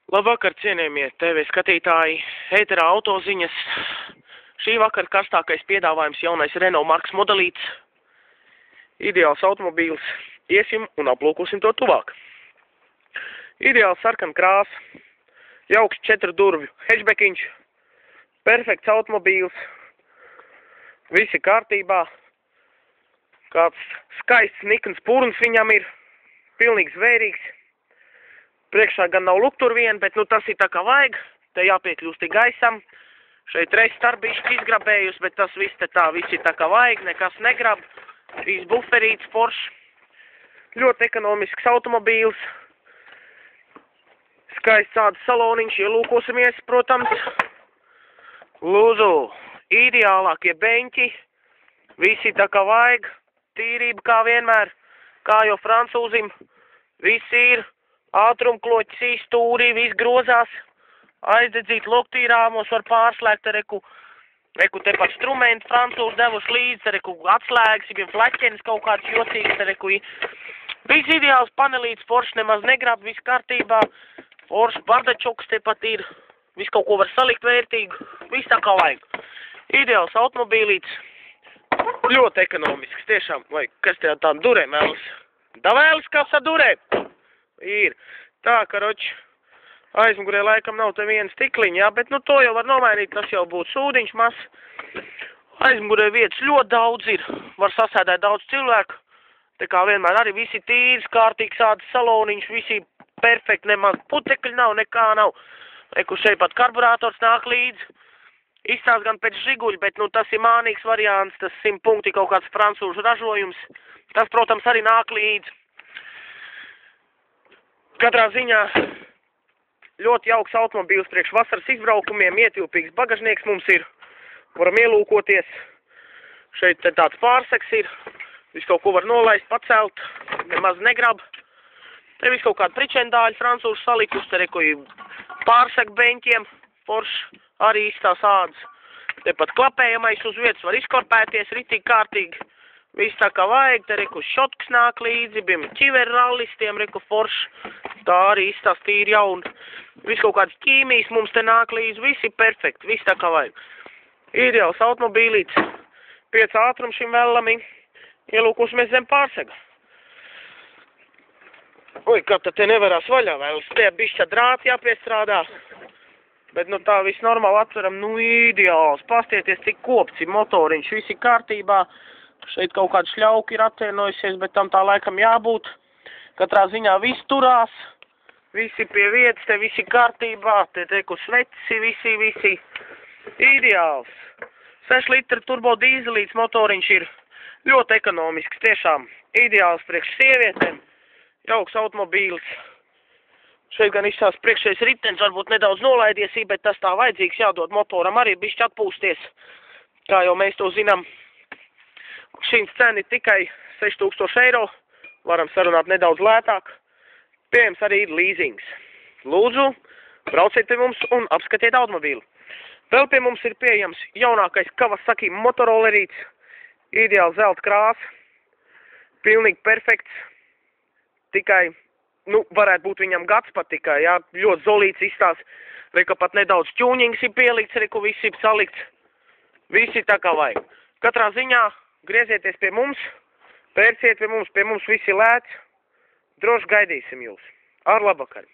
Labvakar, cienījamie TV skatītāji, ēterā autoziņas. Šī vakara karstākais piedāvājums jaunais Renault markas modelīts. Ideāls automobīls. Iesim un aplūkosim to tuvāk. Ideāls sarkana krāsa. Jauks 4 durvju hatchbackiņš. Perfekts automobīls. Visi kārtībā. Kāds skaists nikns purns viņam ir. Pilnīgi zvērīgs. Priekšā gan nav luktur vien, bet nu tas ir tā kā vajag. Te jāpiekļūst gaisam. Šeit reiz starbišķi izgrabējus, bet tas viss te tā, viss ir tā kā vajag, nekas negrab. Viss buferīts, Porsche. Ļoti ekonomisks automobīls. Skaists ādas saloniņš, ielūkosimies, protams. Lūdzu, ideālākie beņķi. Visi tā kā vajag. Tīrība kā vienmēr, kā jau francūzim. Visi ir. Ātrumkloķis īstūrī, viss grozās, aizdedzīt loktīrāmos var pārslēgt, reku tepat strumenti francūzi devuši līdzi, reku atslēgas, ja fleķenis kaut kāds jocīgs, reku viss ideāls panelīts, Porsche nemaz negrab, viss kārtībā, Porsche bardačuks tepat ir, viss kaut ko var salikt vērtīgu, viss tā kā vajag. Ideāls automobīlīts, ļoti ekonomisks, tiešām, vai kas te tām durēm vēlas? Davēlis kā sa durēm? Ir. Tā, karoči, aizmugurē laikam nav te viena stikliņa, jā, bet nu to jau var nomainīt, tas jau būtu sūdiņš maz. Aizmugurē vietas ļoti daudz ir, var sasēdēt daudz cilvēku. Te kā vienmēr arī visi tīrs, kārtīgs ādas saloniņš, visi perfekti, nemaz putekļi nav, nekā nav. Reku šeit pat karburātors nāk līdzi. Izstās gan pēc žiguļa, bet nu tas ir mānīgs variants, tas 100 punkti kaut kāds francūžu ražojums. Tas, protams, arī nāk līdzi. Katrā ziņā ļoti jauks automobīls priekš vasaras izbraukumiem, ietilpīgs bagažnieks mums ir. Varam ielūkoties. Šeit tāds pārseks ir. Viss kaut ko var nolaist, pacelt, nemaz negrab. Te viss kaut kāda pričendāļa francūžu salikus, te reko ir pārsek beņķiem, Porsche arī izstās ādas. Te pat klapējamais uz vietas var izkorpēties, ritīgi kārtīgi. Viss tā kā vajag, te reku šotks nāk līdzi, bijām ķiveru rallistiem, reku Porsche, tā arī izstās tīri jauni. Viss kaut kāds ķīmijas mums te nāk līdzi, viss ir perfekti, viss tā kā vajag. Ideāls automobīlīts, 5 ātrums šim vēlami, ielūkosimies zem pārsega. Oi, kā tad te nevarās vaļā vēlas, te bišķa drāts jāpiestrādā. Bet nu tā viss normāli atveram, nu ideāls, pastieties cik kopts ir motoriņš, viss ir kārtībā. Šeit kaut kāda šļauka ir atvienojusies, bet tam tā laikam jābūt. Katrā ziņā viss turās, visi pie vietas, te visi kārtībā, te teku sveci, visi. Ideāls. 6 litru turbo dīzelīts motoriņš ir ļoti ekonomisks, tiešām ideāls priekš sievietēm, jauks automobīls. Šeit gan izstās priekšējais ritens, varbūt nedaudz nolaidies, bet tas tā vajadzīgs, jādod motoram arī bišķi atpūsties, kā jau mēs to zinām. Šīs cena ir tikai 6000 eiro, varam sarunāt nedaudz lētāk. Pieejams arī ir līzings. Lūdzu, brauciet pie mums un apskatiet automobīlu. Vēl pie mums ir pieejams jaunākais Kawasaki motorolerīts, ideāli zelta krāsa, pilnīgi perfekts. Tikai, nu, varētu būt viņam gads pat tikai, jā, ļoti zolīts izstās, reka pat nedaudz ķūņings ir pielikts, reku viss ir salikts, visi tā kā vajag. Katrā ziņā griezieties pie mums, pērciet pie mums visi lēts, droši gaidīsim jūs. Ar labvakar!